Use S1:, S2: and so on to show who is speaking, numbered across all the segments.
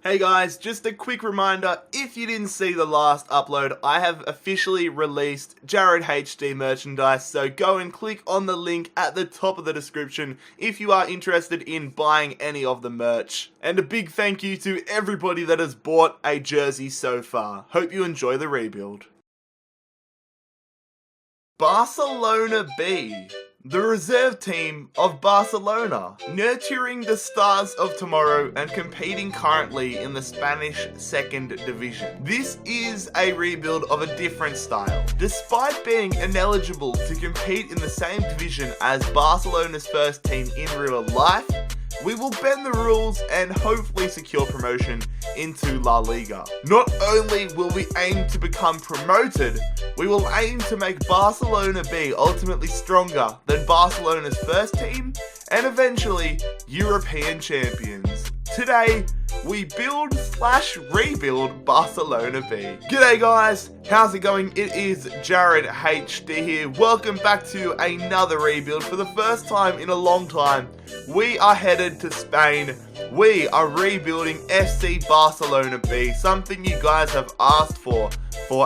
S1: Hey guys, just a quick reminder, if you didn't see the last upload, I have officially released JarradHD merchandise, so go and click on the link at the top of the description if you are interested in buying any of the merch. And a big thank you to everybody that has bought a jersey so far. Hope you enjoy the rebuild. Barcelona B. The reserve team of Barcelona, nurturing the stars of tomorrow and competing currently in the Spanish second division. This is a rebuild of a different style. Despite being ineligible to compete in the same division as Barcelona's first team in real life, we will bend the rules and hopefully secure promotion into La Liga. Not only will we aim to become promoted, we will aim to make Barcelona B ultimately stronger than Barcelona's first team and eventually European champions. Today, we build/rebuild Barcelona B. G'day guys, how's it going? It is JarradHD here. Welcome back to another rebuild. For the first time in a long time, we are headed to Spain. We are rebuilding FC Barcelona B, something you guys have asked for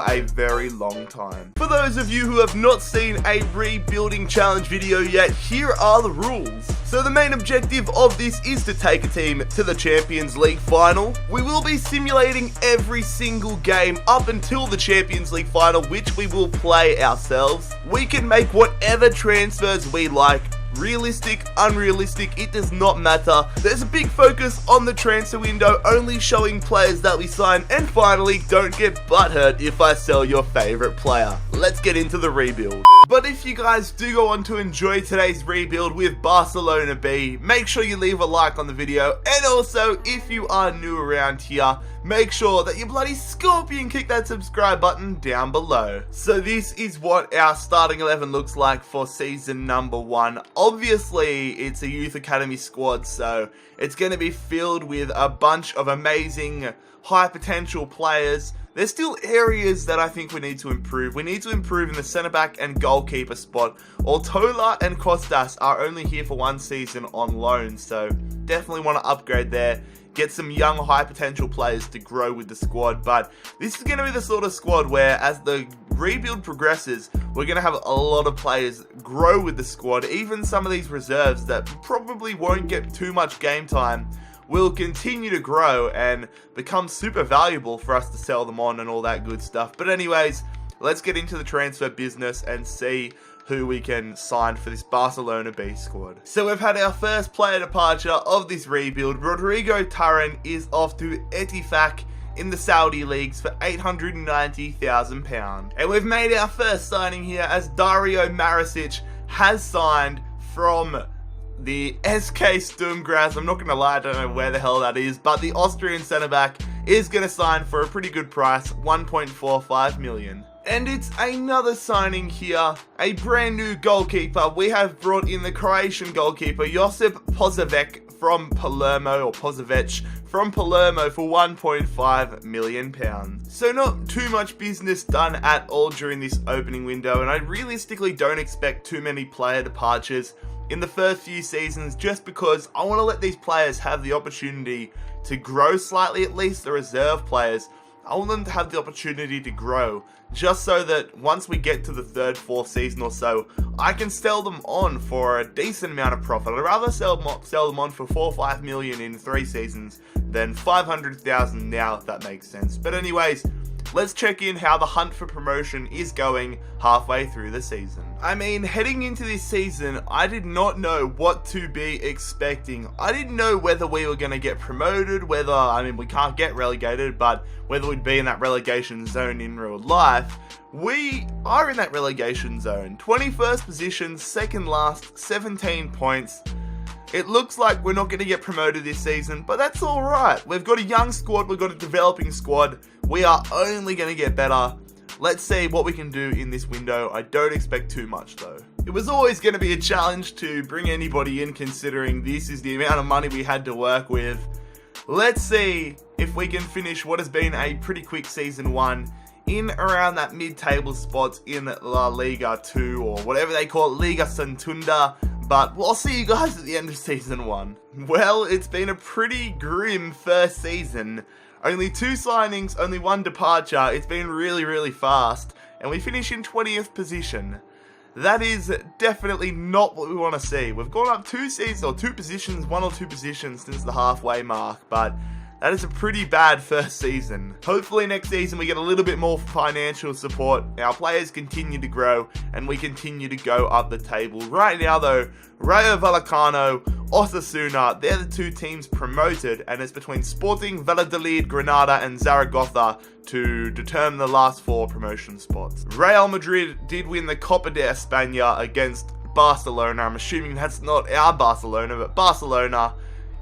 S1: a very long time. For those of you who have not seen a rebuilding challenge video yet, here are the rules. So the main objective of this is to take a team to the Champions League final. We will be simulating every single game up until the Champions League final, which we will play ourselves. We can make whatever transfers we like. Realistic, unrealistic, it does not matter. There's a big focus on the transfer window, only showing players that we sign. And finally, don't get butthurt if I sell your favorite player. Let's get into the rebuild. But if you guys do go on to enjoy today's rebuild with Barcelona B, make sure you leave a like on the video. And also, if you are new around here, make sure that you bloody scorpion kick that subscribe button down below. So this is what our starting 11 looks like for season number 1. Obviously, it's a youth academy squad, so it's going to be filled with a bunch of amazing high potential players. There's still areas that I think we need to improve. We need to improve in the centre back and goalkeeper spot. Ortola and Costas are only here for one season on loan, so definitely want to upgrade there. Get some young high potential players to grow with the squad. But this is going to be the sort of squad where as the rebuild progresses, we're going to have a lot of players grow with the squad. Even some of these reserves that probably won't get too much game time will continue to grow and become super valuable for us to sell them on and all that good stuff. But anyways, let's get into the transfer business and see who we can sign for this Barcelona B squad. So we've had our first player departure of this rebuild. Rodrigo Turan is off to Etifak in the Saudi leagues for £890,000. And we've made our first signing here as Dario Maricic has signed from the SK Sturm Graz. I'm not going to lie, I don't know where the hell that is, but the Austrian centre-back is going to sign for a pretty good price, 1.45 million. And it's another signing here, a brand new goalkeeper. We have brought in the Croatian goalkeeper, Josip Pozovec from Palermo, or Pozovec from Palermo for £1.5 million. So not too much business done at all during this opening window, and I realistically don't expect too many player departures in the first few seasons, just because I want to let these players have the opportunity to grow slightly, at least the reserve players. I want them to have the opportunity to grow, just so that once we get to the 3rd, 4th season or so, I can sell them on for a decent amount of profit. I'd rather sell them on for 4 or 5 million in 3 seasons than 500,000 now, if that makes sense. But anyways, let's check in how the hunt for promotion is going halfway through the season. I mean, heading into this season, I did not know what to be expecting. I didn't know whether we were going to get promoted, whether, I mean, we can't get relegated, but whether we'd be in that relegation zone in real life. We are in that relegation zone. 21st position, second last, 17 points. It looks like we're not going to get promoted this season, but that's alright. We've got a young squad, we've got a developing squad. We are only going to get better. Let's see what we can do in this window. I don't expect too much though. It was always going to be a challenge to bring anybody in, considering this is the amount of money we had to work with. Let's see if we can finish what has been a pretty quick season 1 in around that mid-table spot in La Liga 2, or whatever they call it, Liga Santunda. But I'll see you guys at the end of Season 1. Well, it's been a pretty grim first season. Only 2 signings, only 1 departure. It's been really fast. And we finish in 20th position. That is definitely not what we want to see. We've gone up 2 seasons, or 2 positions, 1 or 2 positions since the halfway mark, but that is a pretty bad first season. Hopefully next season we get a little bit more financial support, our players continue to grow, and we continue to go up the table. Right now though, Rayo Vallecano, Osasuna, they're the 2 teams promoted, and it's between Sporting, Valladolid, Granada and Zaragoza to determine the last 4 promotion spots. Real Madrid did win the Copa de España against Barcelona. I'm assuming that's not our Barcelona, but Barcelona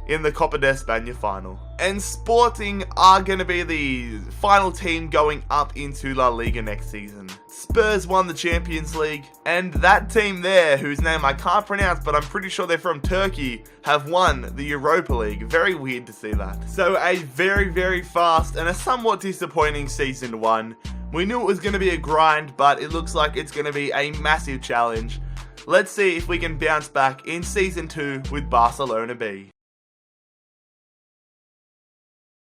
S1: in the Copa de España final. And Sporting are going to be the final team going up into La Liga next season. Spurs won the Champions League, and that team there, whose name I can't pronounce, but I'm pretty sure they're from Turkey, have won the Europa League. Very weird to see that. So a very fast and a somewhat disappointing Season 1. We knew it was going to be a grind, but it looks like it's going to be a massive challenge. Let's see if we can bounce back in Season 2 with Barcelona B.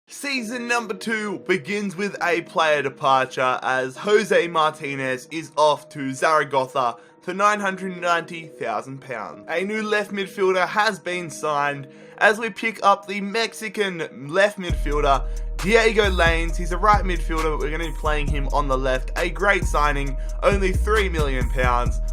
S1: Season number 2 begins with a player departure as Jose Martinez is off to Zaragoza for £990,000. A new left midfielder has been signed as we pick up the Mexican left midfielder Diego Lainez. He's a right midfielder, but we're going to be playing him on the left. A great signing, only £3 million.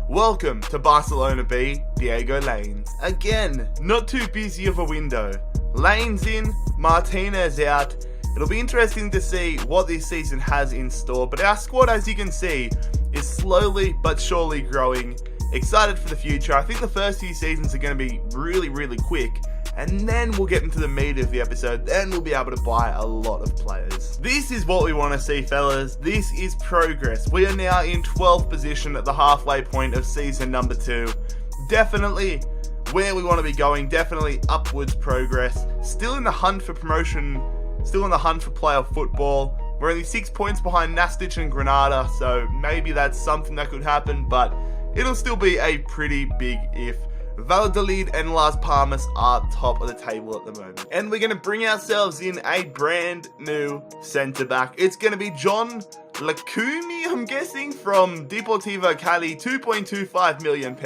S1: Welcome to Barcelona B, Diego Lainez. Again, not too busy of a window. Lainez in, Martinez out. It'll be interesting to see what this season has in store, but our squad, as you can see, is slowly but surely growing. Excited for the future. I think the first few seasons are going to be really quick, and then we'll get into the meat of the episode. Then we'll be able to buy a lot of players. This is what we want to see, fellas. This is progress. We are now in 12th position at the halfway point of season number 2. Definitely where we want to be going, definitely upwards progress. Still in the hunt for promotion, still in the hunt for playoff football. We're only 6 points behind Nastic and Granada, so maybe that's something that could happen, but it'll still be a pretty big if. Valladolid and Las Palmas are top of the table at the moment. And we're going to bring ourselves in a brand new centre-back. It's going to be John Lacumi, I'm guessing, from Deportivo Cali, £2.25 million.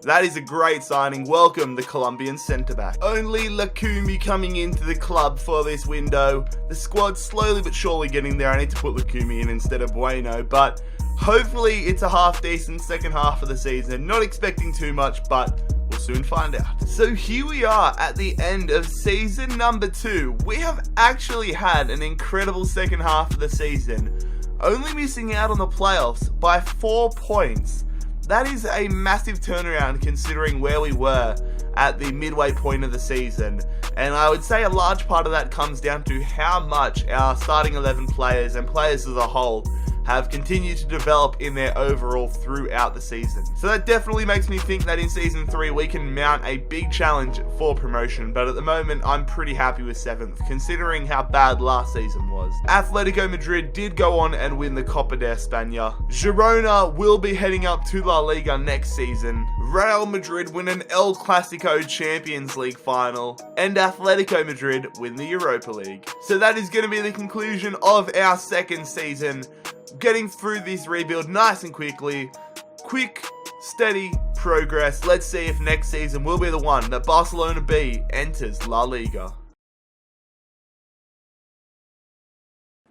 S1: That is a great signing. Welcome, the Colombian centre-back. Only Lacumi coming into the club for this window. The squad's slowly but surely getting there. I need to put Lacumi in instead of Bueno, but hopefully it's a half-decent second half of the season. Not expecting too much, but we'll soon find out. So here we are at the end of season number 2. We have actually had an incredible second half of the season, only missing out on the playoffs by 4 points. That is a massive turnaround considering where we were at the midway point of the season. And I would say a large part of that comes down to how much our starting 11 players and players as a whole have continued to develop in their overall throughout the season. So that definitely makes me think that in Season 3 we can mount a big challenge for promotion, but at the moment I'm pretty happy with 7th, considering how bad last season was. Atletico Madrid did go on and win the Copa de España. Girona will be heading up to La Liga next season. Real Madrid win an El Clasico Champions League final, and Atletico Madrid win the Europa League. So that is going to be the conclusion of our second season. Getting through this rebuild nice and quickly. Quick, steady progress. Let's see if next season will be the one that Barcelona B enters La Liga.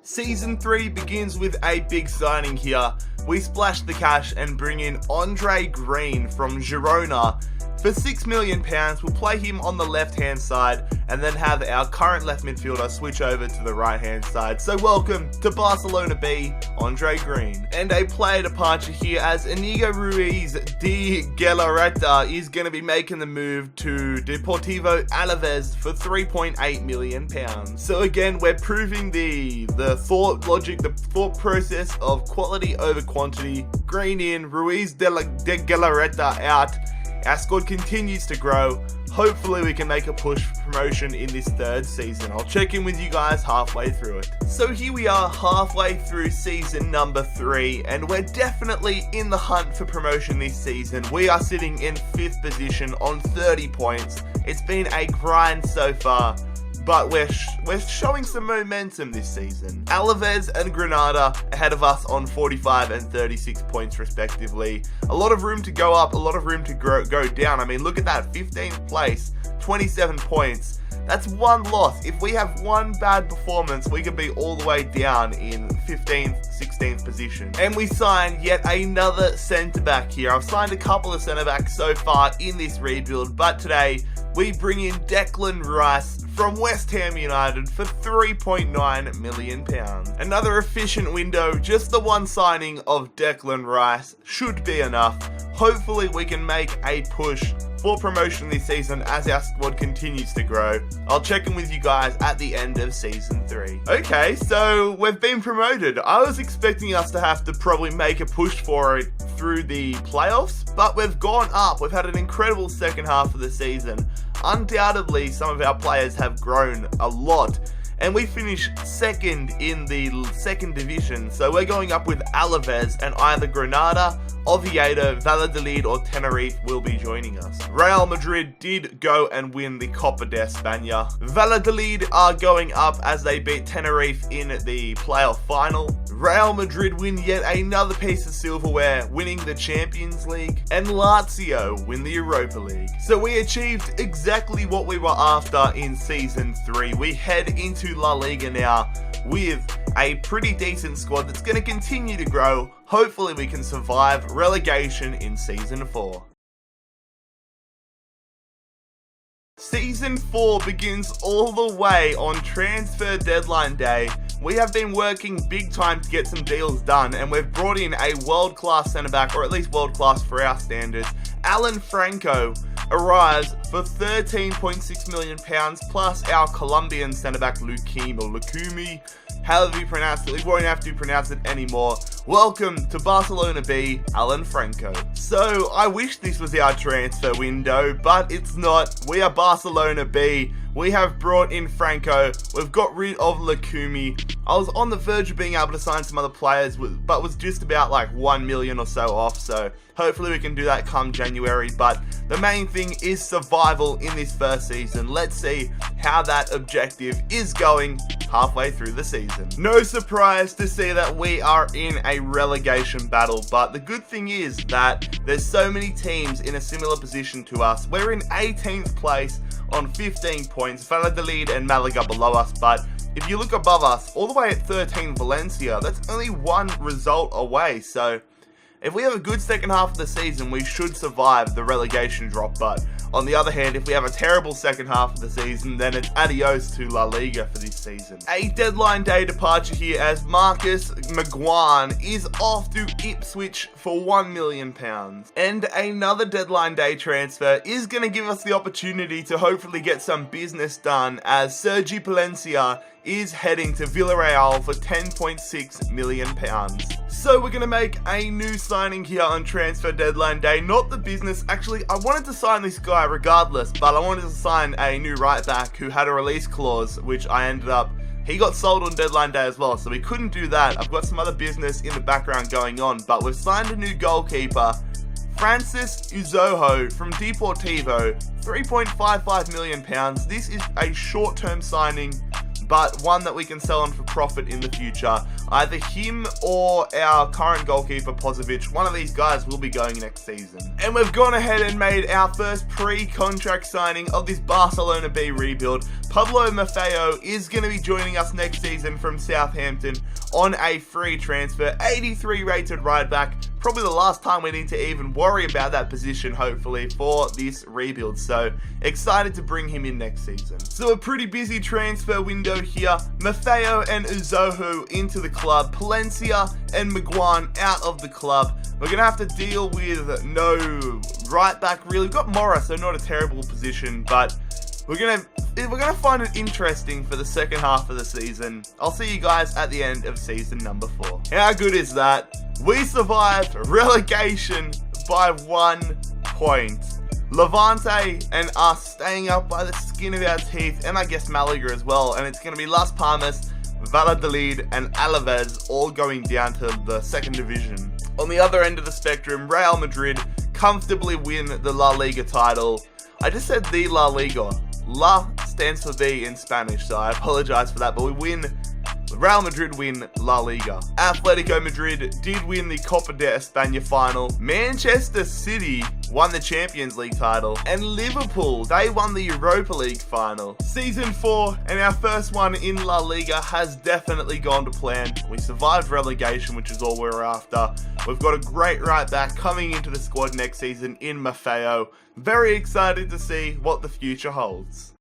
S1: Season 3 begins with a big signing here. We splash the cash and bring in Andre Green from Girona. For £6 million, we'll play him on the left-hand side and then have our current left midfielder switch over to the right-hand side. So welcome to Barcelona B, Andre Green. And a player departure here as Inigo Ruiz de Galarreta is going to be making the move to Deportivo Alaves for £3.8 million. So again, we're proving the thought logic, the thought process of quality over quantity. Green in, Ruiz de Galarreta out. Our squad continues to grow. hopefully we can make a push for promotion in this third season. I'll check in with you guys halfway through it. So here we are halfway through season number 3, and we're definitely in the hunt for promotion this season. We are sitting in 5th position on 30 points. It's been a grind so far, but we're showing some momentum this season. Alaves and Granada ahead of us on 45 and 36 points respectively. A lot of room to go up, a lot of room to go down. I mean, look at that, 15th place, 27 points. That's one loss. If we have one bad performance, we could be all the way down in 15th, 16th position. And we signed yet another centre-back here. I've signed a couple of centre-backs so far in this rebuild, but today we bring in Declan Rice from West Ham United for £3.9 million. Another efficient window, just the one signing of Declan Rice should be enough. Hopefully we can make a push for promotion this season as our squad continues to grow. I'll check in with you guys at the end of season 3. Okay, so we've been promoted. I was expecting us to have to probably make a push for it through the playoffs, but we've gone up. We've had an incredible second half of the season. Undoubtedly, some of our players have grown a lot, and we finished 2nd in the 2nd division. So we're going up with Alaves, and either Granada, Oviedo, Valladolid or Tenerife will be joining us. Real Madrid did go and win the Copa de España. Valladolid are going up as they beat Tenerife in the playoff final. Real Madrid win yet another piece of silverware, winning the Champions League. And Lazio win the Europa League. So we achieved exactly what we were after in season 3. We head into La Liga now with a pretty decent squad that's going to continue to grow. Hopefully we can survive relegation in season 4. Season 4 begins all the way on transfer deadline day. We have been working big time to get some deals done, and we've brought in a world-class centre-back, or at least world-class for our standards. Alan Franco arrives for £13.6 million, plus our Colombian centre-back Lukumi, however you pronounce it. We won't have to pronounce it anymore. Welcome to Barcelona B, Alan Franco. So I wish this was our transfer window, but it's not. We are Barcelona B. We have brought in Franco. We've got rid of Lukumi. I was on the verge of being able to sign some other players, but was just about like 1 million or so off. So hopefully we can do that come January. But the main thing is survival in this first season. Let's see how that objective is going halfway through the season. No surprise to see that we are in a relegation battle, but the good thing is that there's so many teams in a similar position to us. We're in 18th place on 15 points, Valladolid and Malaga below us, but if you look above us, all the way at 13 Valencia, that's only one result away. So if we have a good second half of the season, we should survive the relegation drop. But on the other hand, if we have a terrible second half of the season, then it's adios to La Liga for this season. A deadline day departure here as Marcus Maguire is off to Ipswich for £1 million. And another deadline day transfer is going to give us the opportunity to hopefully get some business done, as Sergi Palencia is heading to Villarreal for £10.6 million. So we're going to make a new signing here on transfer deadline day. Not the business. Actually, I wanted to sign this guy regardless, but I wanted to sign a new right back who had a release clause, which I ended up... He got sold on deadline day as well, so we couldn't do that. I've got some other business in the background going on, but we've signed a new goalkeeper, Francis Uzoho from Deportivo, £3.55 million. This is a short-term signing, but one that we can sell on for profit in the future. Either him or our current goalkeeper, Pozovic. One of these guys will be going next season. And we've gone ahead and made our first pre-contract signing of this Barcelona B rebuild. Pablo Maffeo is going to be joining us next season from Southampton on a free transfer. 83 rated right back. Probably the last time we need to even worry about that position, hopefully, for this rebuild. So, excited to bring him in next season. So, a pretty busy transfer window here. Maffeo and Uzoho into the club. Palencia and Maguire out of the club. We're going to have to deal with no right back, really. We've got Morris, so not a terrible position, but we're gonna find it interesting for the second half of the season. I'll see you guys at the end of season number 4. How good is that? We survived relegation by 1 point. Levante and us staying up by the skin of our teeth, and I guess Malaga as well, and it's going to be Las Palmas, Valladolid and Alaves all going down to the second division. On the other end of the spectrum, Real Madrid comfortably win the La Liga title. I just said the La Liga. La stands for the in Spanish, so I apologize for that, but Real Madrid win La Liga. Atletico Madrid did win the Copa de España final. Manchester City won the Champions League title. And Liverpool, they won the Europa League final. Season 4 and our first one in La Liga has definitely gone to plan. We survived relegation, which is all we're after. We've got a great right back coming into the squad next season in Maffeo. Very excited to see what the future holds.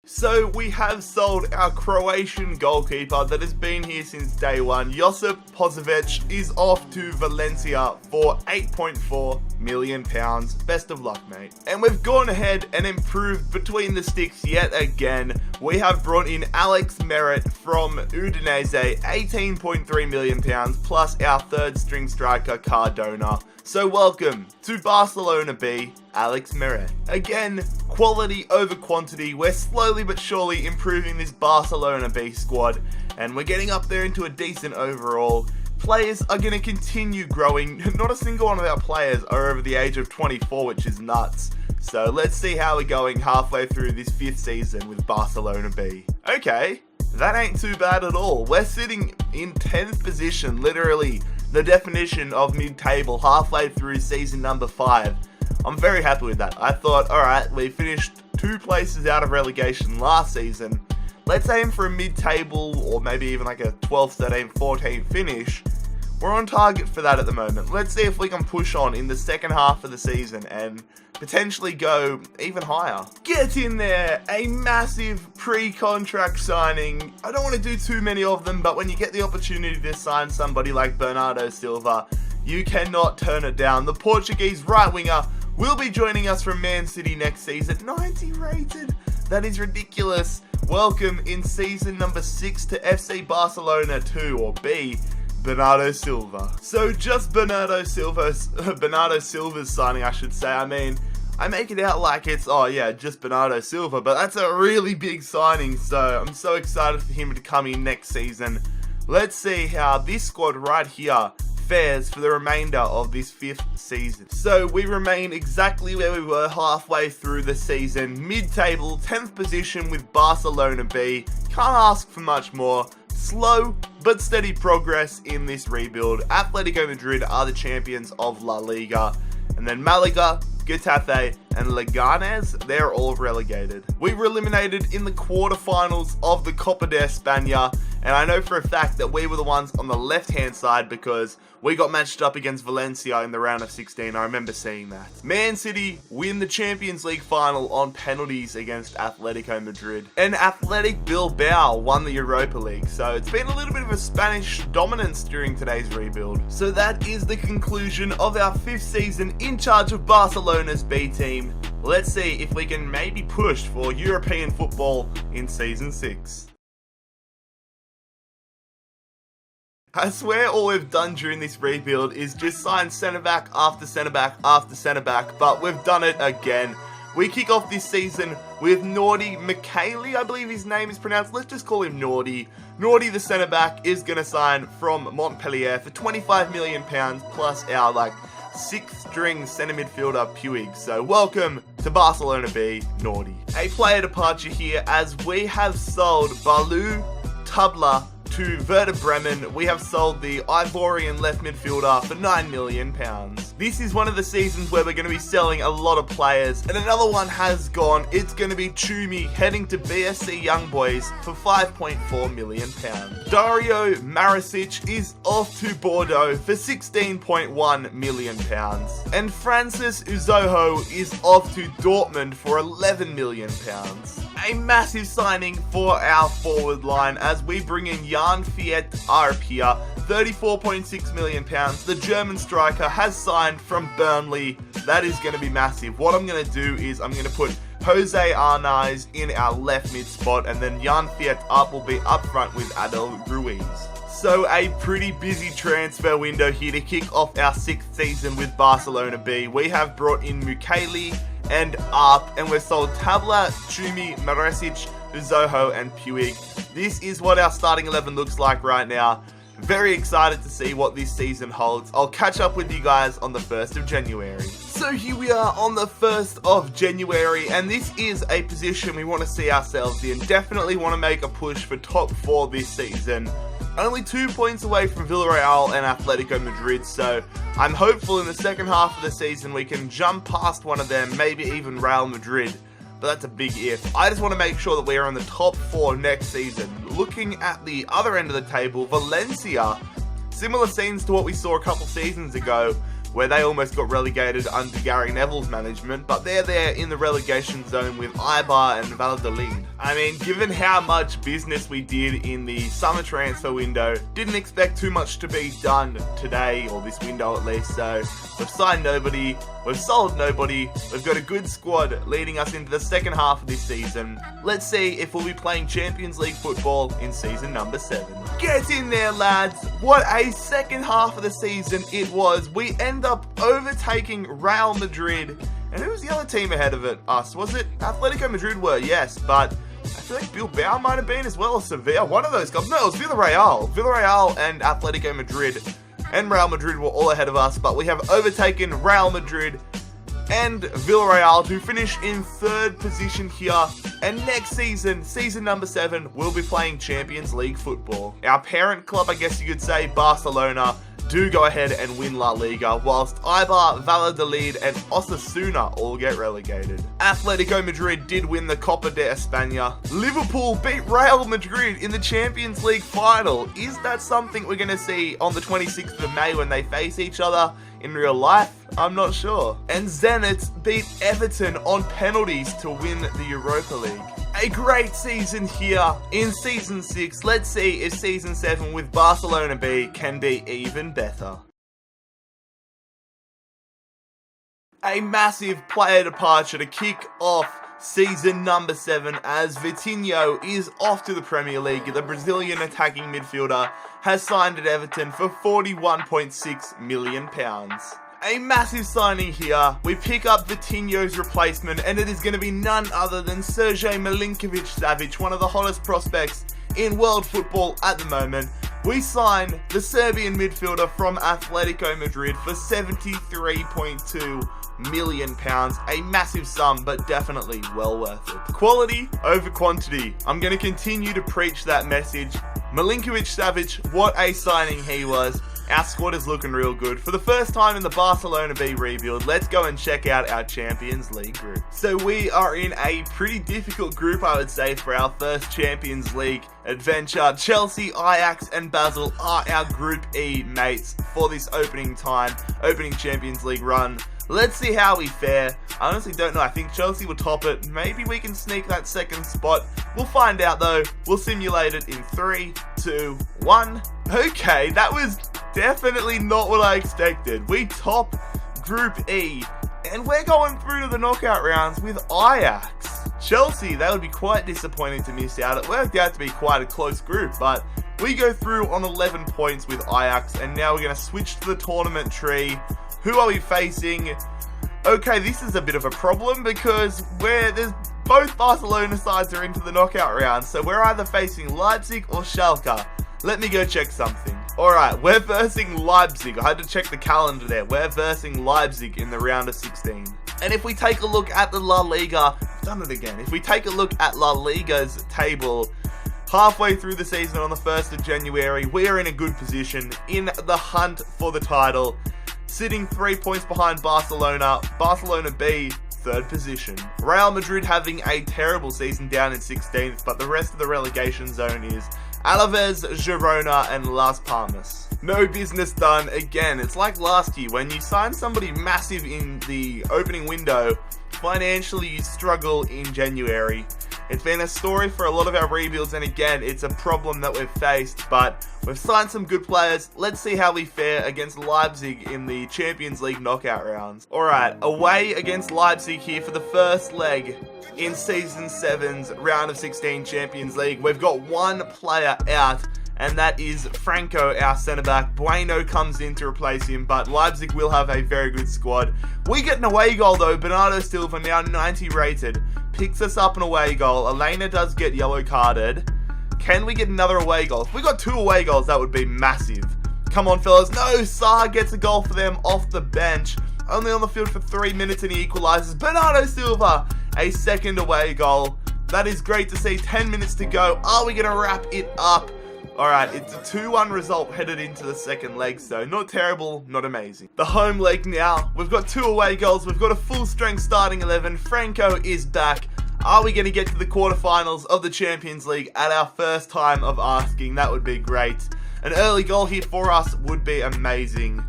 S1: So we have sold our Croatian goalkeeper that has been here since day one. Josip Pozovic is off to Valencia for £8.4 million. Best of luck, mate. And we've gone ahead and improved between the sticks yet again. We have brought in Alex Merritt from Udinese, £18.3 million, plus our third string striker Cardona. So welcome to Barcelona B, Alex Merritt. Again, quality over quantity. We're slowly but surely improving this Barcelona B squad, and we're getting up there into a decent overall. Players are going to continue growing. Not a single one of our players are over the age of 24, which is nuts. So let's see how we're going halfway through this 5th season with Barcelona B. Okay, that ain't too bad at all. We're sitting in 10th position, literally the definition of mid-table halfway through season number 5. I'm very happy with that. I thought, alright, we finished 2 places out of relegation last season. Let's aim for a mid-table or maybe even like a 12th, 13th, 14th finish. We're on target for that at the moment. Let's see if we can push on in the second half of the season and potentially go even higher. Get in there! A massive pre-contract signing. I don't want to do too many of them, but when you get the opportunity to sign somebody like Bernardo Silva, you cannot turn it down. The Portuguese right winger will be joining us from Man City next season. 90 rated. That is ridiculous. Welcome in season number 6 to FC Barcelona 2 or B. Bernardo Silva. So just Bernardo Silva's signing, I should say. I mean, I make it out like it's, oh yeah, just Bernardo Silva, but that's a really big signing, so I'm so excited for him to come in next season. Let's see how this squad right here fares for the remainder of this 5th season. So we remain exactly where we were halfway through the season, mid-table, 10th position with Barcelona B. Can't ask for much more. Slow but steady progress in this rebuild. Atletico Madrid are the champions of La Liga, and then Malaga, Getafe and Leganes, they're all relegated. We were eliminated in the quarterfinals of the Copa de España, and I know for a fact that we were the ones on the left-hand side because we got matched up against Valencia in the round of 16. I remember seeing that. Man City win the Champions League final on penalties against Atletico Madrid. And Athletic Bilbao won the Europa League. So it's been a little bit of a Spanish dominance during today's rebuild. So that is the conclusion of our 5th season in charge of Barcelona's B team. Let's see if we can maybe push for European football in season 6. I swear all we've done during this rebuild is just sign centre-back after centre-back after centre-back, but we've done it again. We kick off this season with Nordi Michele, I believe his name is pronounced. Let's just call him Nordi. Nordi, the centre-back, is going to sign from Montpellier for £25 million plus our, 6th string centre midfielder Puig. So welcome to Barcelona B, Nordi. A player departure here as we have sold Balu Tubler to Werder Bremen. We have sold the Ivorian left midfielder for £9 million. This is one of the seasons where we're going to be selling a lot of players, and another one has gone. It's going to be Chumi heading to BSC Young Boys for £5.4 million. Dario Maricic is off to Bordeaux for £16.1 million. And Francis Uzoho is off to Dortmund for £11 million. A massive signing for our forward line as we bring in Jan Fiat Arpia, £34.6 million. The German striker has signed from Burnley. That is going to be massive. What I'm going to do is I'm going to put Jose Arnaiz in our left mid spot, and then Jan Fiat Arp will be up front with Adel Ruiz. So a pretty busy transfer window here to kick off our 6th season with Barcelona B. We have brought in Mukeli and Arp, and we've sold Tabla, Chumi, Maresic, Zoho, and Puig. This is what our starting 11 looks like right now. Very excited to see what this season holds. I'll catch up with you guys on the 1st of January. So here we are on the 1st of January, and this is a position we want to see ourselves in. Definitely want to make a push for top 4 this season. Only 2 points away from Villarreal and Atletico Madrid, so I'm hopeful in the second half of the season we can jump past one of them, maybe even Real Madrid. But that's a big if. I just want to make sure that we are in the top 4 next season. Looking at the other end of the table, Valencia, similar scenes to what we saw a couple seasons ago, where they almost got relegated under Gary Neville's management, but they're there in the relegation zone with Eibar and Valladolid. I mean, given how much business we did in the summer transfer window, didn't expect too much to be done today, or this window at least, so we've signed nobody, we've sold nobody, we've got a good squad leading us into the second half of this season. Let's see if we'll be playing Champions League football in season number 7. Get in there, lads! What a second half of the season it was. We end up overtaking Real Madrid. And who was the other team ahead of it? Us, was it? Atletico Madrid were, yes, but I feel like Bilbao might have been as well, or Sevilla, one of those guys. No, it was Villarreal. Villarreal and Atletico Madrid and Real Madrid were all ahead of us, but we have overtaken Real Madrid and Villarreal to finish in 3rd position here. And next season, season number 7, we'll be playing Champions League football. Our parent club, I guess you could say, Barcelona, do go ahead and win La Liga, whilst Eibar, Valladolid, and Osasuna all get relegated. Atletico Madrid did win the Copa de España. Liverpool beat Real Madrid in the Champions League final. Is that something we're going to see on the 26th of May when they face each other in real life? I'm not sure. And Zenit beat Everton on penalties to win the Europa League. A great season here in Season 6. Let's see if Season 7 with Barcelona B can be even better. A massive player departure to kick off season number 7 as Vitinho is off to the Premier League. The Brazilian attacking midfielder has signed at Everton for £41.6 million. A massive signing here. We pick up Vitinho's replacement, and it is going to be none other than Sergej Milinkovic-Savic, one of the hottest prospects in world football at the moment. We sign the Serbian midfielder from Atletico Madrid for £73.2 million. A massive sum, but definitely well worth it. Quality over quantity. I'm going to continue to preach that message. Milinkovic-Savic, what a signing he was. Our squad is looking real good. For the first time in the Barcelona B rebuild, let's go and check out our Champions League group. So we are in a pretty difficult group, I would say, for our first Champions League adventure. Chelsea, Ajax, and Basel are our Group E mates for this opening Champions League run. Let's see how we fare. I honestly don't know. I think Chelsea will top it. Maybe we can sneak that second spot. We'll find out though. We'll simulate it in 3, 2, 1. Okay, that was definitely not what I expected. We top Group E, and we're going through to the knockout rounds with Ajax. Chelsea, that would be quite disappointing to miss out. It worked out to be quite a close group, but we go through on 11 points with Ajax, and now we're going to switch to the tournament tree. Who are we facing? Okay, this is a bit of a problem because both Barcelona sides are into the knockout rounds, so we're either facing Leipzig or Schalke. Let me go check something. Alright, we're versing Leipzig. I had to check the calendar there. We're versing Leipzig in the round of 16. And if we take a look at the La Liga, I've done it again. If we take a look at La Liga's table, halfway through the season on the 1st of January, we are in a good position in the hunt for the title, sitting 3 points behind Barcelona. Barcelona B, 3rd position. Real Madrid having a terrible season down in 16th, but the rest of the relegation zone is Alaves, Girona, and Las Palmas. No business done again. It's like last year when you sign somebody massive in the opening window, financially you struggle in January. It's been a story for a lot of our rebuilds, and again, it's a problem that we've faced, but we've signed some good players. Let's see how we fare against Leipzig in the Champions League knockout rounds. Alright, away against Leipzig here for the first leg in Season 7's round of 16 Champions League. We've got one player out, and that is Franco, our centre-back. Bueno comes in to replace him, but Leipzig will have a very good squad. We get an away goal though. Bernardo Silva, now 90 rated, picks us up an away goal. Elena does get yellow carded. Can we get another away goal? If we got 2 away goals, that would be massive. Come on, fellas. No, Saar gets a goal for them off the bench. Only on the field for 3 minutes and he equalises. Bernardo Silva, a second away goal. That is great to see. 10 minutes to go. Are we going to wrap it up? Alright, it's a 2-1 result headed into the second leg, so not terrible, not amazing. The home leg now. We've got 2 away goals. We've got a full-strength starting 11. Franco is back. Are we going to get to the quarterfinals of the Champions League at our first time of asking? That would be great. An early goal here for us would be amazing.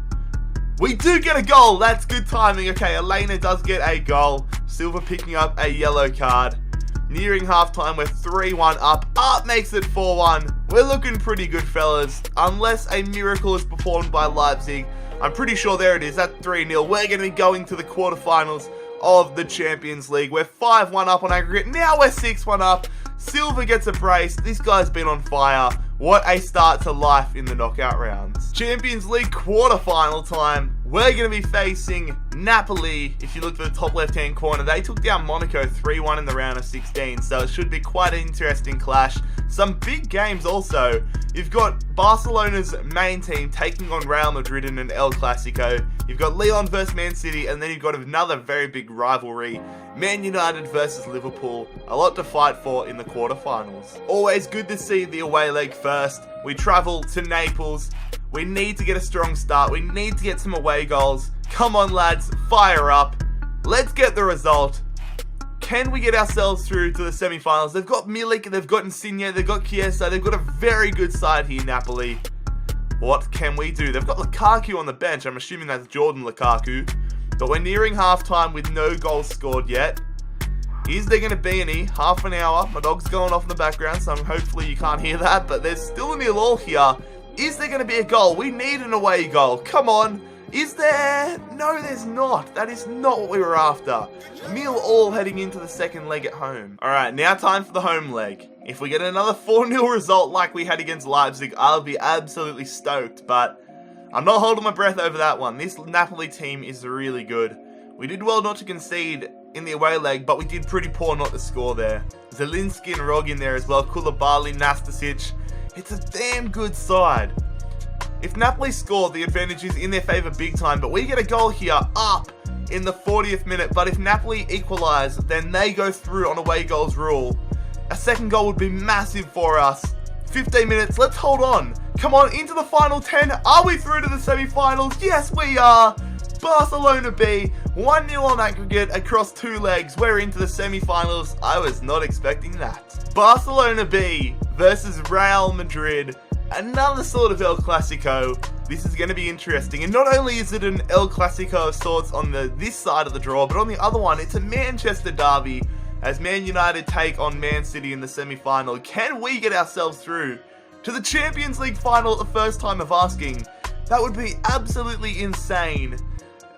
S1: We do get a goal. That's good timing. Okay, Elena does get a goal. Silva picking up a yellow card. Nearing halftime, we're 3-1 up. Art makes it 4-1. We're looking pretty good, fellas. Unless a miracle is performed by Leipzig. I'm pretty sure there it is. That's 3-0. We're going to be going to the quarterfinals of the Champions League. We're 5-1 up on aggregate. Now we're 6-1 up. Silva gets a brace. This guy's been on fire. What a start to life in the knockout rounds. Champions League quarterfinal time. We're going to be facing Napoli. If you look to the top left-hand corner, they took down Monaco 3-1 in the round of 16, so it should be quite an interesting clash. Some big games also. You've got Barcelona's main team taking on Real Madrid in an El Clasico. You've got Lyon versus Man City, and then you've got another very big rivalry, Man United versus Liverpool. A lot to fight for in the quarterfinals. Always good to see the away leg first. We travel to Naples. We need to get a strong start. We need to get some away goals. Come on, lads. Fire up. Let's get the result. Can we get ourselves through to the semi-finals? They've got Milik, they've got Insigne, they've got Chiesa. They've got a very good side here, Napoli. What can we do? They've got Lukaku on the bench. I'm assuming that's Jordan Lukaku. But we're nearing halftime with no goals scored yet. Is there going to be any? Half an hour. My dog's going off in the background, so hopefully you can't hear that. But there's still a 0-0 here. Is there going to be a goal? We need an away goal. Come on. Is there? No, there's not. That is not what we were after. 0-0 heading into the second leg at home. Alright, now time for the home leg. If we get another 4-0 result like we had against Leipzig, I'll be absolutely stoked. But I'm not holding my breath over that one. This Napoli team is really good. We did well not to concede in the away leg, but we did pretty poor not to score there. Zielinski and Rog in there as well. Koulibaly, Nastasic. It's a damn good side. If Napoli score, the advantage is in their favour big time, but we get a goal here up in the 40th minute. But if Napoli equalise, then they go through on away goals rule. A second goal would be massive for us. 15 minutes, let's hold on. Come on, into the final 10. Are we through to the semi-finals? Yes, we are. Barcelona B, 1-0 on aggregate across 2 legs. We're into the semi-finals. I was not expecting that. Barcelona B versus Real Madrid. Another sort of El Clasico. This is going to be interesting. And not only is it an El Clasico of sorts on this side of the draw, but on the other one, it's a Manchester derby as Man United take on Man City in the semi-final. Can we get ourselves through to the Champions League final at the first time of asking? That would be absolutely insane.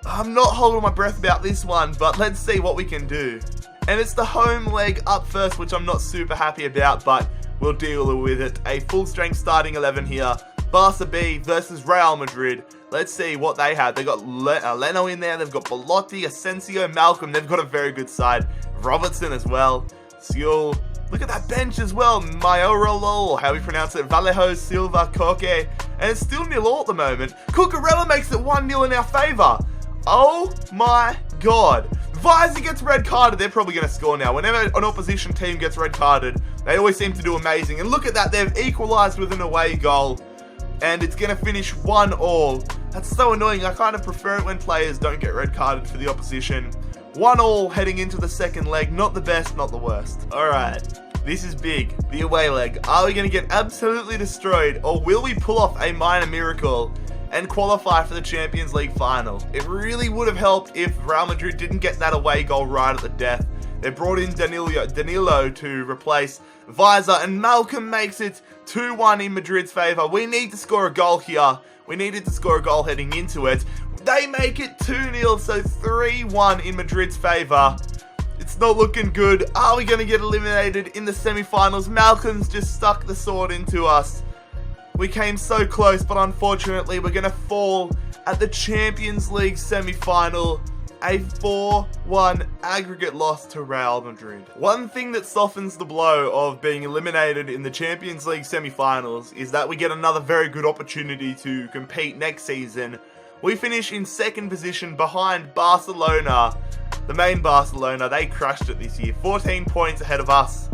S1: I'm not holding my breath about this one, but let's see what we can do. And it's the home leg up first, which I'm not super happy about, but we'll deal with it. A full-strength starting 11 here. Barca B versus Real Madrid. Let's see what they have. They've got Leno in there. They've got Belotti, Asensio, Malcolm. They've got a very good side. Robertson as well. Seul. Look at that bench as well. Mayorolo, how we pronounce it. Vallejo, Silva, Koke. And it's still 0-0 at the moment. Cucurella makes it 1-0 in our favour. Oh my god. Visor gets red carded. They're probably going to score now. Whenever an opposition team gets red carded, they always seem to do amazing. And look at that. They've equalised with an away goal. And it's going to finish 1-1. That's so annoying. I kind of prefer it when players don't get red carded for the opposition. 1-1 heading into the second leg. Not the best, not the worst. Alright. This is big. The away leg. Are we going to get absolutely destroyed? Or will we pull off a minor miracle and qualify for the Champions League final? It really would have helped if Real Madrid didn't get that away goal right at the death. They brought in Danilo to replace Visor, and Malcolm makes it 2-1 in Madrid's favour. We need to score a goal here. We needed to score a goal heading into it. They make it 2-0, so 3-1 in Madrid's favour. It's not looking good. Are we going to get eliminated in the semi-finals? Malcolm's just stuck the sword into us. We came so close, but unfortunately we're going to fall at the Champions League semi-final. A 4-1 aggregate loss to Real Madrid. One thing that softens the blow of being eliminated in the Champions League semi-finals is that we get another very good opportunity to compete next season. We finish in second position behind Barcelona, the main Barcelona. They crushed it this year, 14 points ahead of us.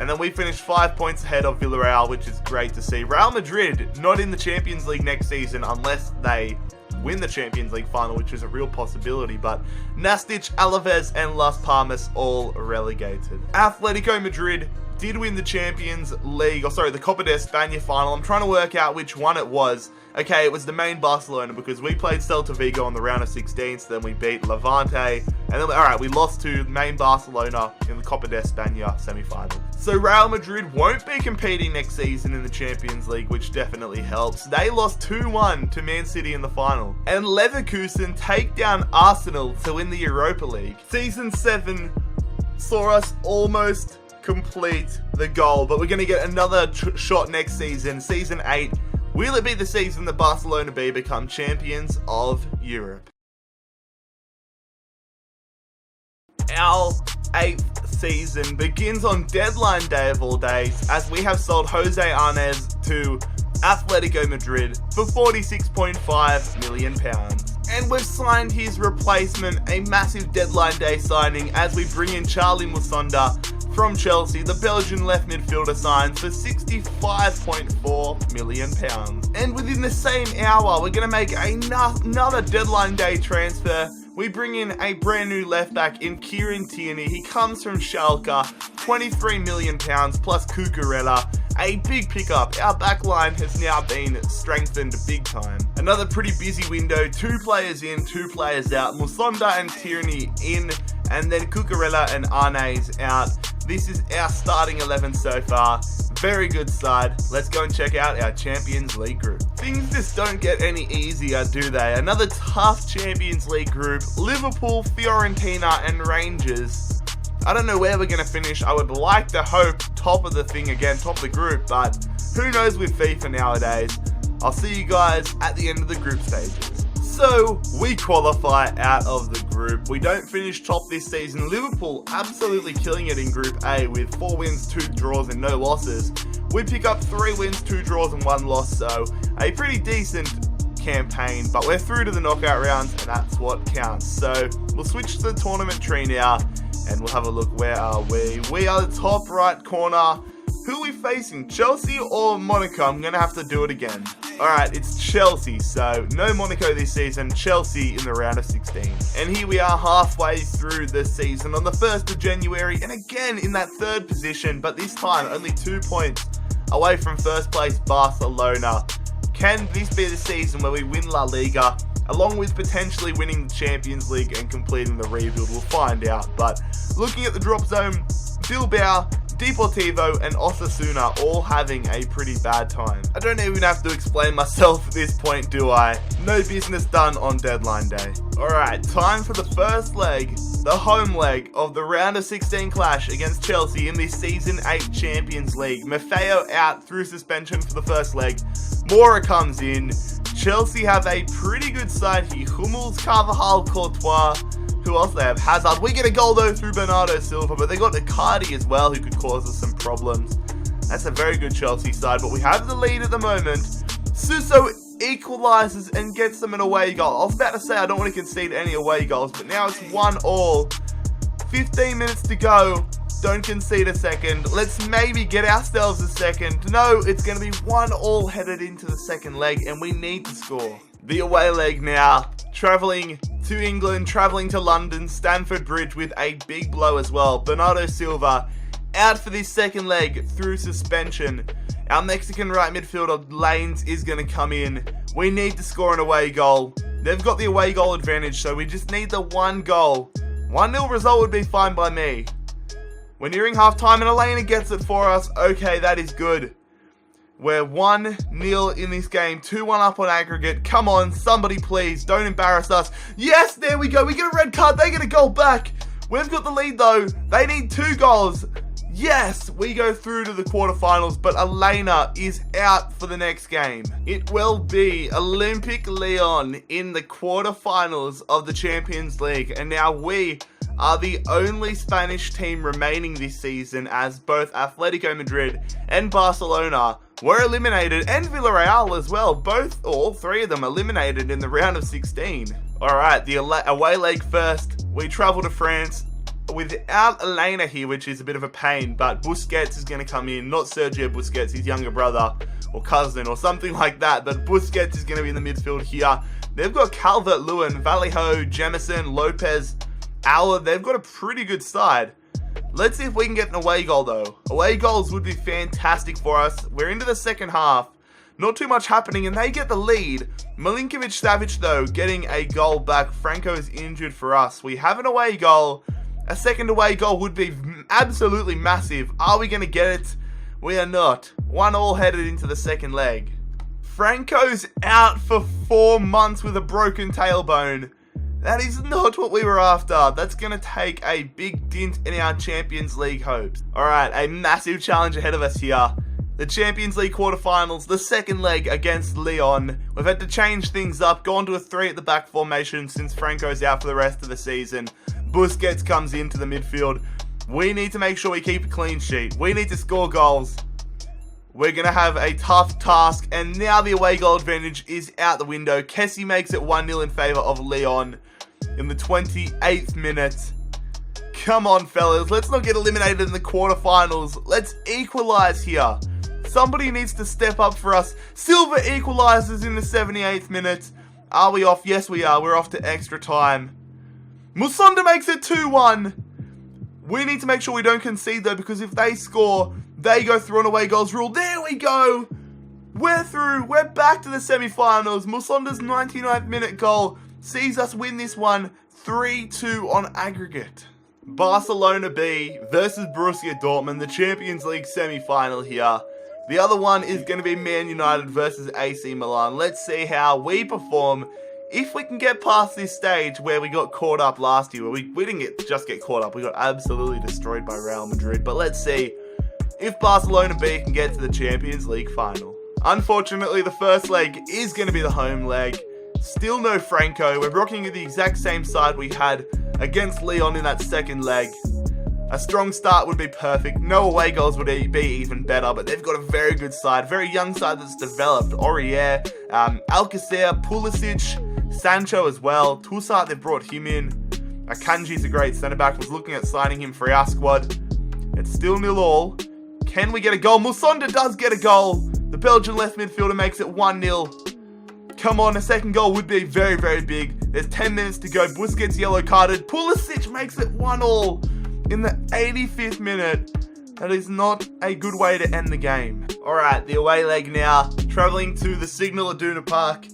S1: And then we finished 5 points ahead of Villarreal, which is great to see. Real Madrid not in the Champions League next season unless they win the Champions League final, which is a real possibility, but Nastic, Alaves and Las Palmas all relegated. Atletico Madrid did win the Champions League, the Copa de España final. I'm trying to work out which one it was. Okay, it was the main Barcelona because we played Celta Vigo in the round of 16, so then we beat Levante, and then, we lost to main Barcelona in the Copa de España semi-final. So Real Madrid won't be competing next season in the Champions League, which definitely helps. They lost 2-1 to Man City in the final. And Leverkusen take down Arsenal to win the Europa League. Season 7 saw us almost complete the goal, but we're going to get another shot next season, Season 8. Will it be the season that Barcelona B become champions of Europe? Our 8th season begins on deadline day of all days, as we have sold Jose Arnaiz to Atletico Madrid for £46.5 million. And we've signed his replacement, a massive deadline day signing, as we bring in Charlie Musonda from Chelsea. The Belgian left midfielder signs for £65.4 million. And within the same hour, we're going to make another deadline day transfer. We bring in a brand new left back in Kieran Tierney. He comes from Schalke, £23 million plus Cucurella. A big pickup. Our backline has now been strengthened big time. Another pretty busy window. 2 players in, 2 players out. Musonda and Tierney in, and then Cucurella and Arnaiz out. This is our starting 11 so far. Very good side. Let's go and check out our Champions League group. Things just don't get any easier, do they? Another tough Champions League group. Liverpool, Fiorentina and Rangers. I don't know where we're going to finish. I would like to hope top of the thing again, top of the group, but who knows with FIFA nowadays. I'll see you guys at the end of the group stages. So, we qualify out of the group. We don't finish top this season. Liverpool absolutely killing it in Group A with 4 wins, 2 draws and no losses. We pick up 3 wins, 2 draws and 1 loss, so a pretty decent campaign, but we're through to the knockout rounds and that's what counts. So, we'll switch to the tournament tree now and we'll have a look. Where are we? We are the top right corner. Who are we facing? Chelsea or Monaco? I'm going to have to do it again. Alright, it's Chelsea, so no Monaco this season, Chelsea in the round of 16. And here we are halfway through the season on the 1st of January, and again in that 3rd position, but this time only 2 points away from first place Barcelona. Can this be the season where we win La Liga, along with potentially winning the Champions League and completing the rebuild? We'll find out, but looking at the drop zone, Bilbao, Deportivo and Osasuna all having a pretty bad time. I don't even have to explain myself at this point, do I? No business done on deadline day. Alright, time for the first leg, the home leg of the round of 16 clash against Chelsea in this Season 8 Champions League. Maffeo out through suspension for the first leg. Mora comes in. Chelsea have a pretty good side here. Hummels, Carvajal, Courtois. Who else they have? Hazard. We get a goal though through Bernardo Silva, but they got Icardi as well, who could cause us some problems. That's a very good Chelsea side, but we have the lead at the moment. Suso equalises and gets them an away goal. I was about to say I don't want to concede any away goals, but now it's 1-1. 15 minutes to go. Don't concede a second. Let's maybe get ourselves a second. No, it's going to be 1-1 headed into the second leg, and we need to score. The away leg now. Travelling to England, travelling to London, Stamford Bridge with a big blow as well. Bernardo Silva out for this second leg through suspension. Our Mexican right midfielder Lanes is going to come in. We need to score an away goal. They've got the away goal advantage, so we just need the 1 goal. 1-0 result would be fine by me. We're nearing half-time and Elena gets it for us. Okay, that is good. We're 1-0 in this game, 2-1 up on aggregate. Come on, somebody please, don't embarrass us. Yes, there we go, we get a red card, they get a goal back. We've got the lead though, they need 2 goals. Yes, we go through to the quarterfinals, but Elena is out for the next game. It will be Olympic Lyon in the quarterfinals of the Champions League, and now we are the only Spanish team remaining this season, as both Atletico Madrid and Barcelona were eliminated, and Villarreal as well. All three of them eliminated in the round of 16. Alright, the away leg first. We travel to France without Elena here, which is a bit of a pain, but Busquets is going to come in. Not Sergio Busquets, his younger brother or cousin or something like that, but Busquets is going to be in the midfield here. They've got Calvert-Lewin, Vallejo, Jemison, Lopez, Auer. They've got a pretty good side. Let's see if we can get an away goal though. Away goals would be fantastic for us. We're into the second half. Not too much happening, and they get the lead. Milinkovic-Savic though getting a goal back. Franco is injured for us. We have an away goal. A second away goal would be absolutely massive. Are we going to get it? We are not. 1-1 headed into the second leg. Franco's out for 4 months with a broken tailbone. That is not what we were after. That's going to take a big dint in our Champions League hopes. Alright, a massive challenge ahead of us here. The Champions League quarterfinals, the second leg against Lyon. We've had to change things up, gone to a 3 at the back formation since Franco's out for the rest of the season. Busquets comes into the midfield. We need to make sure we keep a clean sheet. We need to score goals. We're going to have a tough task, and now the away goal advantage is out the window. Kessie makes it 1-0 in favour of Lyon in the 28th minute. Come on, fellas. Let's not get eliminated in the quarterfinals. Let's equalise here. Somebody needs to step up for us. Silva equalises in the 78th minute. Are we off? Yes, we are. We're off to extra time. Musonda makes it 2-1. We need to make sure we don't concede though, because if they score, they go through an away goals rule. There we go. We're through. We're back to the semi-finals. Musonda's 99th minute goal sees us win this one 3-2 on aggregate. Barcelona B versus Borussia Dortmund, the Champions League semi-final here. The other one is going to be Man United versus AC Milan. Let's see how we perform if we can get past this stage where we got caught up last year. We didn't just get caught up, we got absolutely destroyed by Real Madrid. But let's see if Barcelona B can get to the Champions League final. Unfortunately, the first leg is going to be the home leg. Still no Franco. We're rocking the exact same side we had against Lyon in that second leg. A strong start would be perfect. No away goals would be even better, but they've got a very good side. Very young side that's developed. Aurier, Alcacer, Pulisic, Sancho as well. Toussaint, they've brought him in. Akanji's a great centre-back. Was looking at signing him for our squad. It's still 0-0. Can we get a goal? Musonda does get a goal. The Belgian left midfielder makes it 1-0. Come on, a second goal would be very, very big. There's 10 minutes to go. Busquets yellow carded. Pulisic makes it 1-1 in the 85th minute. That is not a good way to end the game. Alright, the away leg now. Travelling to the Signal Iduna Park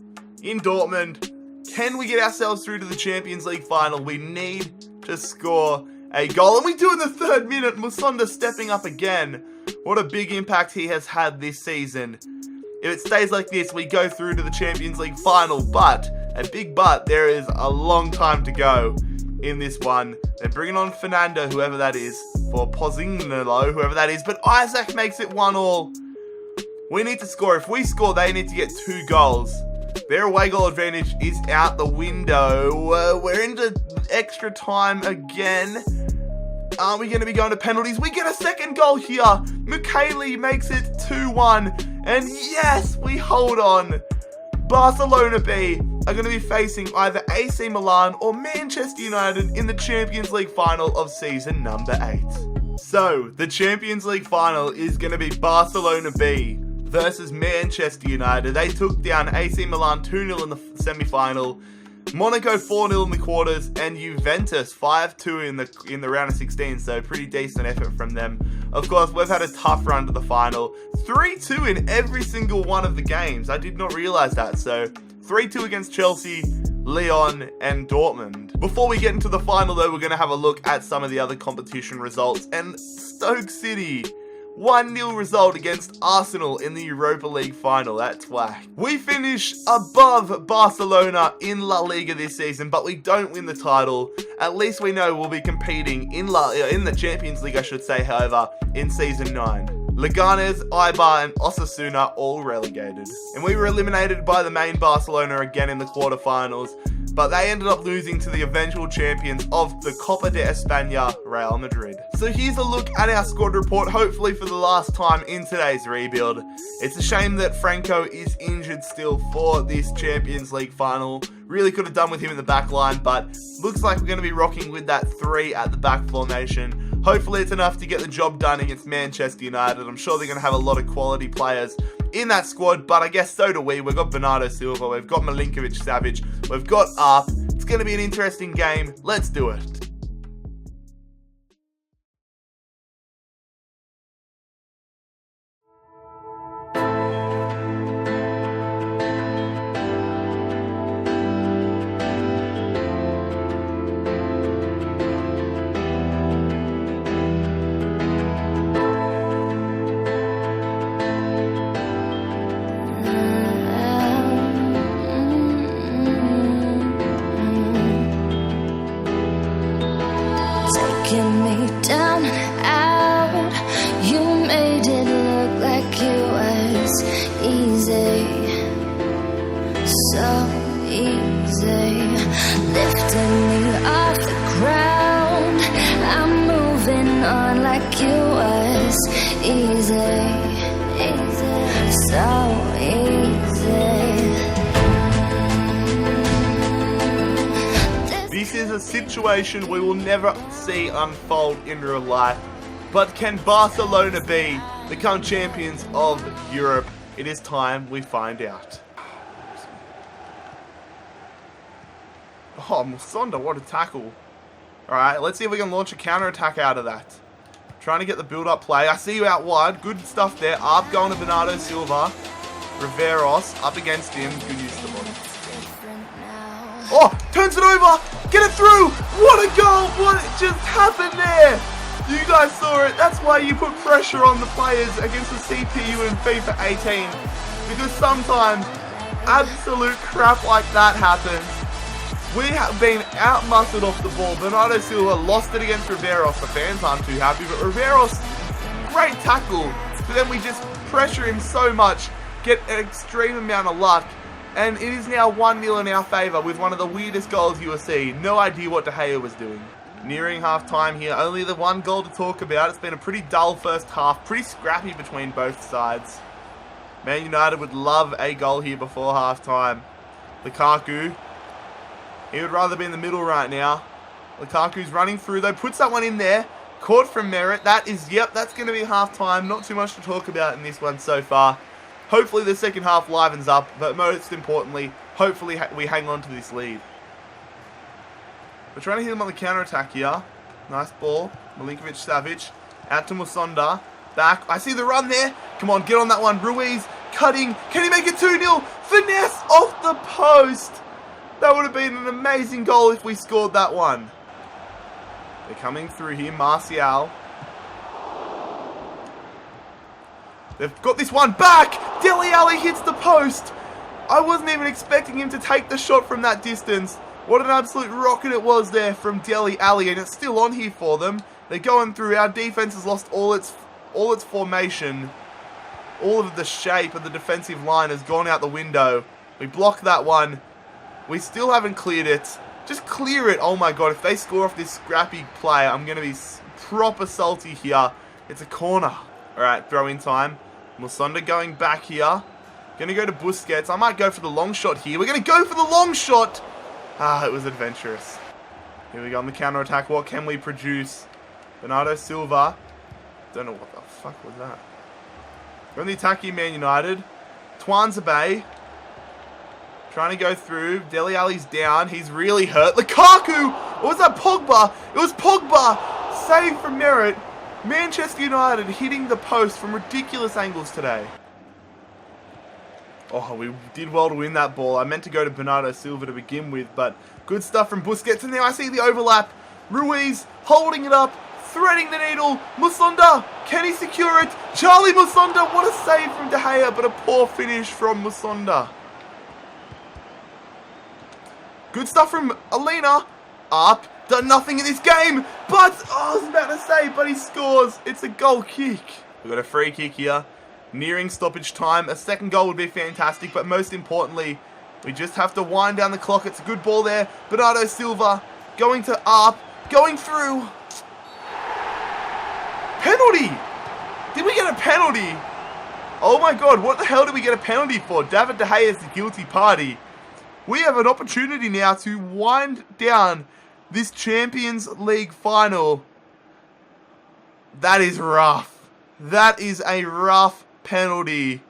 S1: in Dortmund. Can we get ourselves through to the Champions League final? We need to score a goal. And we do in the 3rd minute. Musonda stepping up again. What a big impact he has had this season. If it stays like this, we go through to the Champions League final. But, a big but, there is a long time to go in this one. They're bringing on Fernando, whoever that is, for Pozingnolo, whoever that is. But Isaac makes it 1-1. We need to score. If we score, they need to get 2 goals. Their away goal advantage is out the window. We're into extra time again. Are we going to be going to penalties? We get a second goal here. Mukiele makes it 2-1. And yes, we hold on. Barcelona B are going to be facing either AC Milan or Manchester United in the Champions League final of season number 8. So, the Champions League final is going to be Barcelona B versus Manchester United. They took down AC Milan 2-0 in the semi-final, Monaco 4-0 in the quarters, and Juventus 5-2 in the round of 16, so pretty decent effort from them. Of course, we've had a tough run to the final. 3-2 in every single one of the games. I did not realise that, so 3-2 against Chelsea, Lyon, and Dortmund. Before we get into the final though, we're going to have a look at some of the other competition results, and Stoke City 1-0 result against Arsenal in the Europa League final. That's whack. We finish above Barcelona in La Liga this season, but we don't win the title. At least we know we'll be competing in the Champions League, I should say, however, in Season 9. Leganes, Eibar and Osasuna all relegated. And we were eliminated by the main Barcelona again in the quarterfinals, but they ended up losing to the eventual champions of the Copa de España, Real Madrid. So here's a look at our squad report, hopefully for the last time in today's rebuild. It's a shame that Franco is injured still for this Champions League final. Really could have done with him in the back line, but looks like we're going to be rocking with that 3 at the back formation. Hopefully it's enough to get the job done against Manchester United. I'm sure they're going to have a lot of quality players in that squad, but I guess so do we. We've got Bernardo Silva, we've got Milinkovic-Savic, we've got Arp. It's going to be an interesting game. Let's do it.
S2: Taking me down and out, you made it look like it was easy, so easy. Lifting me off the ground, I'm moving on like it was easy, so easy.
S1: This is a situation we will never see unfold in real life. But can Barcelona B become champions of Europe? It is time we find out. Oh, Musonda, what a tackle. Alright, let's see if we can launch a counter-attack out of that. Trying to get the build-up play. I see you out wide. Good stuff there. Arp going to Bernardo Silva. Riveros up against him. Good use of the body. Oh, turns it over. Get it through. What a goal. What just happened there? You guys saw it. That's why you put pressure on the players against the CPU in FIFA 18. Because sometimes absolute crap like that happens. We have been out-muscled off the ball. Bernardo Silva lost it against Riveros. The fans aren't too happy. But Riveros, great tackle. But then we just pressure him so much. Get an extreme amount of luck. And it is now 1-0 in our favour with one of the weirdest goals you will see. No idea what De Gea was doing. Nearing half-time here. Only the one goal to talk about. It's been a pretty dull first half. Pretty scrappy between both sides. Man United would love a goal here before half-time. Lukaku. He would rather be in the middle right now. Lukaku's running through though. Puts that one in there. Caught from merit. That is, yep, that's going to be half-time. Not too much to talk about in this one so far. Hopefully the second half livens up, but most importantly, hopefully we hang on to this lead. We're trying to hit him on the counter-attack here. Nice ball. Milinkovic-Savic. Out to Musonda. Back. I see the run there. Come on, get on that one. Ruiz cutting. Can he make it 2-0? Finesse off the post. That would have been an amazing goal if we scored that one. They're coming through here. Martial. They've got this one back. Dele Alli hits the post. I wasn't even expecting him to take the shot from that distance. What an absolute rocket it was there from Dele Alli, and it's still on here for them. They're going through. Our defense has lost all its formation. All of the shape of the defensive line has gone out the window. We blocked that one. We still haven't cleared it. Just clear it. Oh my god, if they score off this scrappy play, I'm going to be proper salty here. It's a corner. Alright, throw in time. Musonda going back here. Going to go to Busquets. I might go for the long shot here. We're going to go for the long shot. Ah, it was adventurous. Here we go on the counter-attack. What can we produce? Bernardo Silva. Don't know what the fuck was that. We're on the attack here, Man United. Twanzebe. Trying to go through. Dele Alli's down. He's really hurt. Lukaku! Or was that Pogba? It was Pogba! Save from merit. Manchester United hitting the post from ridiculous angles today. Oh, we did well to win that ball. I meant to go to Bernardo Silva to begin with, but good stuff from Busquets. And now I see the overlap. Ruiz holding it up. threading the needle. Musonda, can he secure it? Charlie Musonda, what a save from De Gea, but a poor finish from Musonda. Good stuff from Alina. Up, done nothing in this game, but, I was about to say, but he scores. It's a goal kick. We've got a free kick here. Nearing stoppage time. A second goal would be fantastic, but most importantly, we just have to wind down the clock. It's a good ball there. Bernardo Silva going to Arp, going through. Penalty! Did we get a penalty? Oh my god, what the hell did we get a penalty for? David De Gea is the guilty party. We have an opportunity now to wind down this Champions League final. That is rough. That is a rough penalty.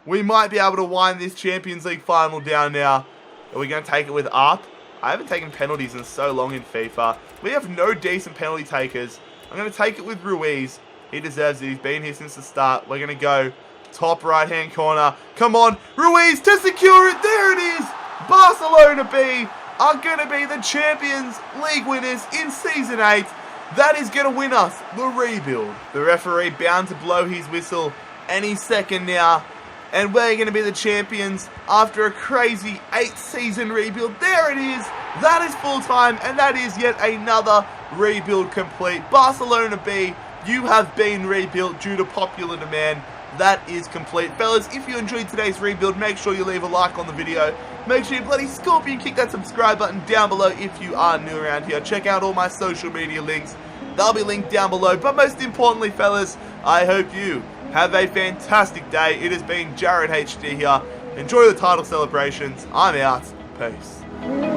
S1: We might be able to wind this Champions League final down now. Are we going to take it with Arp? I haven't taken penalties in so long in FIFA. We have no decent penalty takers. I'm going to take it with Ruiz. He deserves it. He's been here since the start. We're going to go top right-hand corner. Come on, Ruiz to secure it. There it is. Barcelona B are going to be the Champions League winners in Season 8. That is going to win us the rebuild. The referee bound to blow his whistle any second now. And we're going to be the champions after a crazy 8-season rebuild. There it is. That is full time. And that is yet another rebuild complete. Barcelona B, you have been rebuilt due to popular demand. That is complete. Fellas, if you enjoyed today's rebuild, make sure you leave a like on the video. Make sure you bloody scorpion kick that subscribe button down below if you are new around here. Check out all my social media links. They'll be linked down below. But most importantly, fellas, I hope you have a fantastic day. It has been JarradHD here. Enjoy the title celebrations. I'm out. Peace.